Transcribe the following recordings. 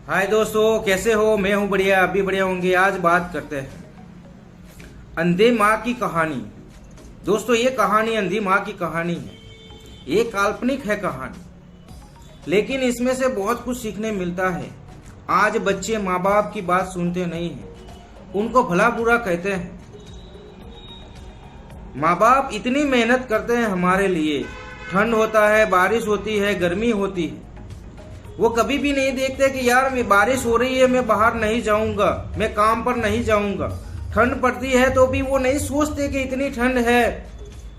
हाय दोस्तों, कैसे हो? मैं हूं बढ़िया, आप भी बढ़िया होंगे। आज बात करते हैं अंधे माँ की कहानी। दोस्तों, ये कहानी अंधी माँ की कहानी है। ये काल्पनिक है कहानी, लेकिन इसमें से बहुत कुछ सीखने मिलता है। आज बच्चे माँ बाप की बात सुनते नहीं हैं, उनको भला बुरा कहते हैं। माँ बाप इतनी मेहनत करते हैं हमारे लिए। ठंड होता है, बारिश होती है, गर्मी होती है, वो कभी भी नहीं देखते कि यार मैं बारिश हो रही है, मैं बाहर नहीं जाऊंगा, मैं काम पर नहीं जाऊंगा। ठंड पड़ती है तो भी वो नहीं सोचते कि इतनी ठंड है,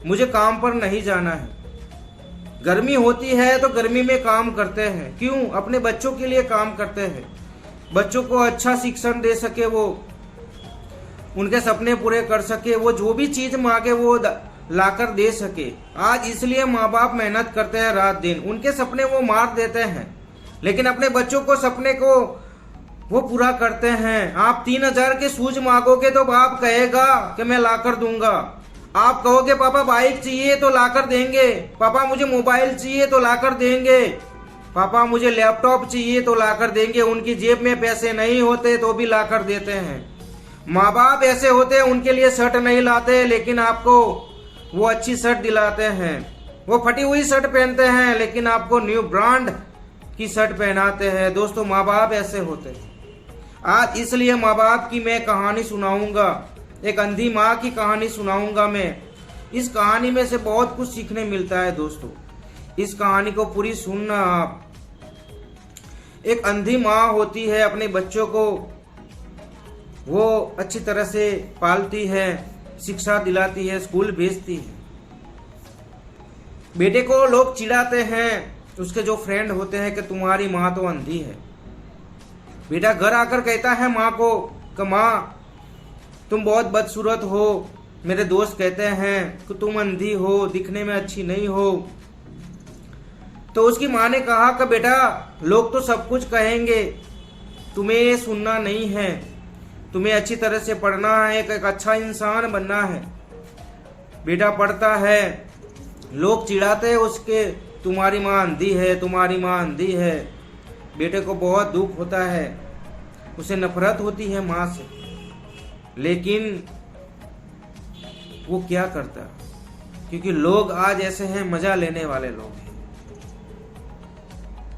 मुझे काम पर नहीं जाना है। गर्मी होती है तो गर्मी में काम करते हैं। क्यों? अपने बच्चों के लिए काम करते हैं, बच्चों को अच्छा शिक्षण दे सके, वो उनके सपने पूरे कर सके, वो जो भी चीज मांगे वो लाकर दे सके। आज इसलिए माँ बाप मेहनत करते हैं रात दिन, उनके सपने वो मार देते हैं, लेकिन अपने बच्चों को सपने को वो पूरा करते हैं। आप 3000 के शूज मांगोगे तो बाप कहेगा कि मैं लाकर दूंगा। आप कहोगे पापा बाइक चाहिए तो लाकर देंगे, पापा मुझे मोबाइल चाहिए तो लाकर देंगे, पापा मुझे लैपटॉप चाहिए तो लाकर देंगे। उनकी जेब में पैसे नहीं होते तो भी लाकर देते हैं। माँ बाप ऐसे होते हैं, उनके लिए शर्ट नहीं लाते, लेकिन आपको वो अच्छी शर्ट दिलाते हैं। वो फटी हुई शर्ट पहनते हैं, लेकिन आपको न्यू ब्रांड की शर्ट पहनाते हैं। दोस्तों, माँ बाप ऐसे होते हैं। आज इसलिए माँ बाप की मैं कहानी सुनाऊंगा, एक अंधी माँ की कहानी सुनाऊंगा मैं। इस कहानी में से बहुत कुछ सीखने मिलता है दोस्तों, इस कहानी को पूरी सुनना आप। एक अंधी माँ होती है, अपने बच्चों को वो अच्छी तरह से पालती है, शिक्षा दिलाती है, स्कूल भेजती है। बेटे को लोग चिढ़ाते हैं, उसके जो फ्रेंड होते हैं कि तुम्हारी माँ तो अंधी है। बेटा घर आकर कहता है माँ को कि माँ तुम बहुत बदसूरत हो, मेरे दोस्त कहते हैं कि तुम अंधी हो, दिखने में अच्छी नहीं हो। तो उसकी माँ ने कहा कि बेटा लोग तो सब कुछ कहेंगे, तुम्हें ये सुनना नहीं है, तुम्हें अच्छी तरह से पढ़ना है, एक अच्छा इंसान बनना है। बेटा पढ़ता है, लोग चिढ़ाते हैं उसके, तुम्हारी माँ अंधी है, तुम्हारी माँ अंधी है। बेटे को बहुत दुख होता है, उसे नफरत होती है माँ से, लेकिन वो क्या करता, क्योंकि लोग आज ऐसे हैं, मजा लेने वाले लोग हैं।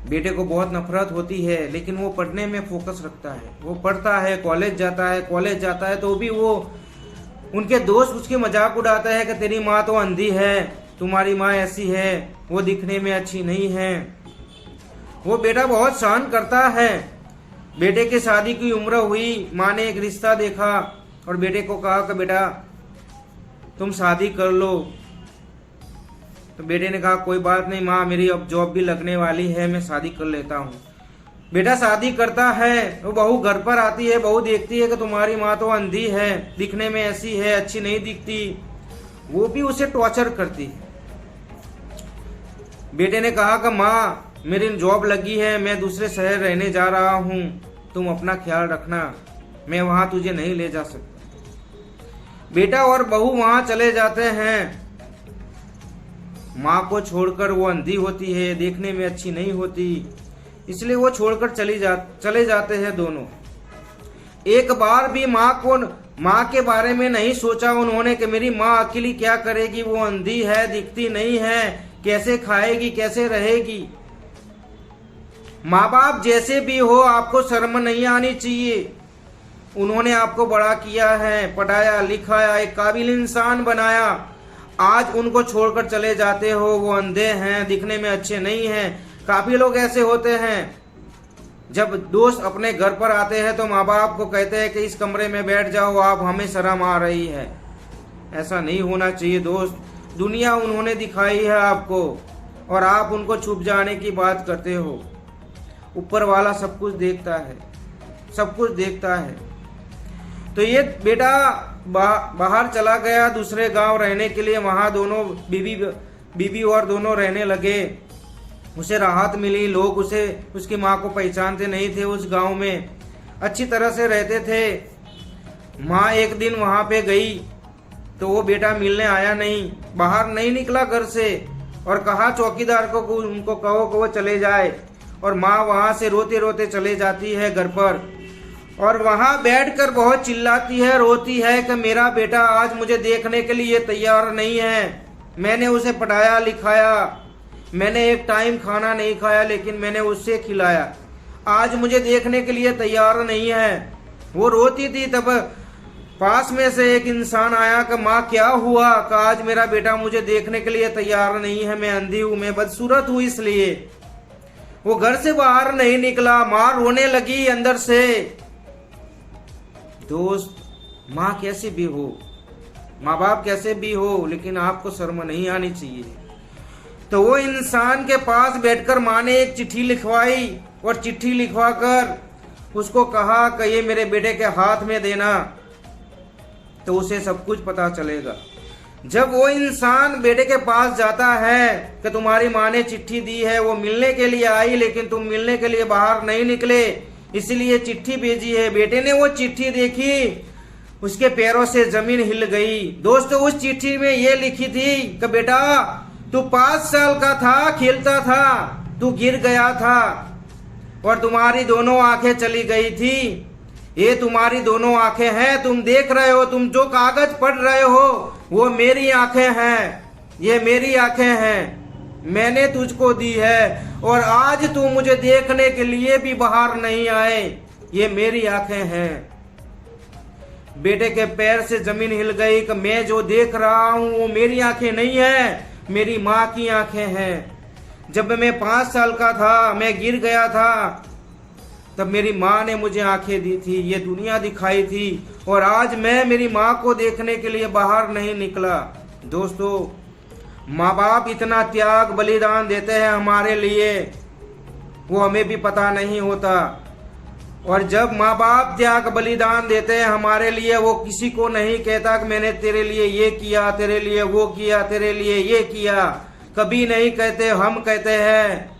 बेटे को बहुत नफरत होती है, लेकिन वो पढ़ने में फोकस रखता है, वो पढ़ता है, कॉलेज जाता है तो भी वो उनके दोस्त उसके मजाक उड़ाते हैं कि तेरी माँ तो अंधी है, तुम्हारी माँ ऐसी है, वो दिखने में अच्छी नहीं है। वो बेटा बहुत सहन करता है। बेटे की शादी की उम्र हुई, माँ ने एक रिश्ता देखा और बेटे को कहा कि बेटा तुम शादी कर लो। तो बेटे ने कहा कोई बात नहीं माँ, मेरी अब जॉब भी लगने वाली है, मैं शादी कर लेता हूँ। बेटा शादी करता है, वो बहू घर पर आती है, बहू देखती है कि तुम्हारी माँ तो अंधी है, दिखने में ऐसी है, अच्छी नहीं दिखती। वो भी उसे टॉर्चर करती है। बेटे ने कहा कि माँ मेरी जॉब लगी है, मैं दूसरे शहर रहने जा रहा हूँ, तुम अपना ख्याल रखना, मैं वहां तुझे नहीं ले जा सकता। बेटा और बहू वहां चले जाते हैं। माँ को छोड़कर, वो अंधी होती है, देखने में अच्छी नहीं होती, इसलिए वो छोड़कर चले जाते हैं दोनों। एक बार भी माँ के बारे में नहीं सोचा उन्होंने कि मेरी माँ अकेली क्या करेगी, वो अंधी है, दिखती नहीं है, कैसे खाएगी, कैसे रहेगी। माँ बाप जैसे भी हो, आपको शर्म नहीं आनी चाहिए। उन्होंने आपको बड़ा किया है, पढ़ाया लिखाया, एक काबिल इंसान बनाया। आज उनको छोड़कर चले जाते हो, वो अंधे हैं, दिखने में अच्छे नहीं हैं। काफी लोग ऐसे होते हैं, जब दोस्त अपने घर पर आते हैं तो माँ बाप को कहते हैं कि इस कमरे में बैठ जाओ आप, हमें शर्म आ रही है। ऐसा नहीं होना चाहिए दोस्त। दुनिया उन्होंने दिखाई है आपको और आप उनको छुप जाने की बात करते हो। ऊपर वाला सब कुछ देखता है, सब कुछ देखता है। तो ये बेटा बाहर चला गया दूसरे गांव रहने के लिए। वहां दोनों बीबी और दोनों रहने लगे। उसे राहत मिली, लोग उसे, उसकी माँ को पहचानते नहीं थे। उस गांव में अच्छी तरह से रहते थे। माँ एक दिन वहां पे गई तो वो बेटा मिलने आया नहीं, बाहर नहीं निकला घर से, और कहा चौकीदार को उनको कहो कि वो चले जाए। और माँ वहां से रोते रोते चले जाती है घर पर, और वहां बैठकर बहुत चिल्लाती है, रोती है कि मेरा बेटा आज मुझे देखने के लिए तैयार नहीं है। मैंने उसे पढ़ाया लिखाया, मैंने एक टाइम खाना नहीं खाया लेकिन मैंने उससे खिलाया, आज मुझे देखने के लिए तैयार नहीं है। वो रोती थी, तब पास में से एक इंसान आया कि माँ क्या हुआ, कि आज मेरा बेटा मुझे देखने के लिए तैयार नहीं है, मैं अंधी हूं, मैं बदसूरत हूं, इसलिए वो घर से बाहर नहीं निकला। माँ रोने लगी अंदर से। दोस्त, माँ कैसे भी हो, माँ बाप कैसे भी हो, लेकिन आपको शर्म नहीं आनी चाहिए। तो वो इंसान के पास बैठकर माँ ने एक चिट्ठी लिखवाई, और चिट्ठी लिखवाकर उसको कहा कि ये मेरे बेटे के हाथ में देना, तो उसे सब कुछ पता चलेगा। जब वो इंसान बेटे के पास जाता है कि तुम्हारी माँ ने चिट्ठी दी है, वो मिलने के लिए आई लेकिन तुम मिलने के लिए बाहर नहीं निकले, इसलिए चिट्ठी भेजी है। बेटे ने वो चिट्ठी देखी, उसके पैरों से जमीन हिल गई। दोस्तों, उस चिट्ठी में ये लिखी थी कि बेटा तू 5 साल का था, खेलता था, तू गिर गया था और तुम्हारी दोनों आंखें चली गई थी। ये तुम्हारी दोनों आंखें हैं, तुम देख रहे हो, तुम जो कागज पढ़ रहे हो वो मेरी आंखें हैं, ये मेरी आंखें हैं, मैंने तुझको दी है, और आज तू मुझे देखने के लिए भी बाहर नहीं आए, ये मेरी आंखें हैं। बेटे के पैर से जमीन हिल गई कि मैं जो देख रहा हूं वो मेरी आंखें नहीं है, मेरी माँ की आंखें हैं। जब मैं 5 साल का था, मैं गिर गया था, तब मेरी माँ ने मुझे आंखें दी थी, ये दुनिया दिखाई थी, और आज मैं मेरी माँ को देखने के लिए बाहर नहीं निकला। दोस्तों, माँ बाप इतना त्याग बलिदान देते हैं हमारे लिए, वो हमें भी पता नहीं होता। और जब माँ बाप त्याग बलिदान देते हैं हमारे लिए, वो किसी को नहीं कहता कि मैंने तेरे लिए ये किया, तेरे लिए वो किया, तेरे लिए ये किया, कभी नहीं कहते। हम कहते हैं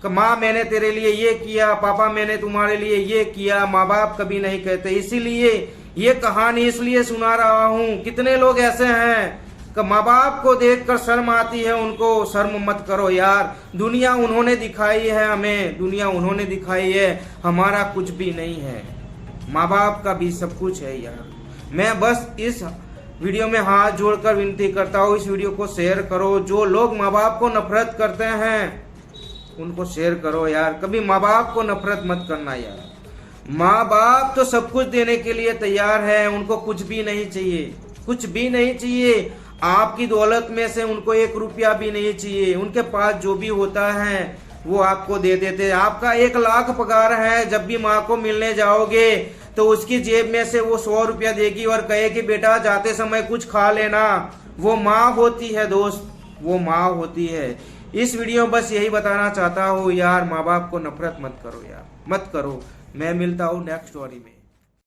कि माँ मैंने तेरे लिए ये किया, पापा मैंने तुम्हारे लिए ये किया, माँ बाप कभी नहीं कहते। इसीलिए ये कहानी इसलिए सुना रहा हूँ। कितने लोग ऐसे हैं कि माँ बाप को देखकर शर्म आती है, उनको शर्म मत करो यार, दुनिया उन्होंने दिखाई है हमें, दुनिया उन्होंने दिखाई है, हमारा कुछ भी नहीं है, माँ बाप का भी सब कुछ है यार। मैं बस इस वीडियो में हाथ जोड़कर विनती करता हूँ, इस वीडियो को शेयर करो। जो लोग माँ बाप को नफरत करते हैं उनको शेयर करो यार, कभी माँ बाप को नफरत मत करना यार। माँ बाप तो सब कुछ देने के लिए तैयार है, उनको कुछ भी नहीं चाहिए, कुछ भी नहीं चाहिए। आपकी दौलत में से उनको 1 रुपया भी नहीं चाहिए, उनके पास जो भी होता है वो आपको दे देते। आपका 1 लाख पगार है, जब भी माँ को मिलने जाओगे तो उसकी जेब में से वो 100 रुपया देगी और कहे कि बेटा जाते समय कुछ खा लेना। वो माँ होती है दोस्त, वो माँ होती है। इस वीडियो में बस यही बताना चाहता हूँ यार, माँ बाप को नफरत मत करो यार, मत करो। मैं मिलता हूँ नेक्स्ट स्टोरी में।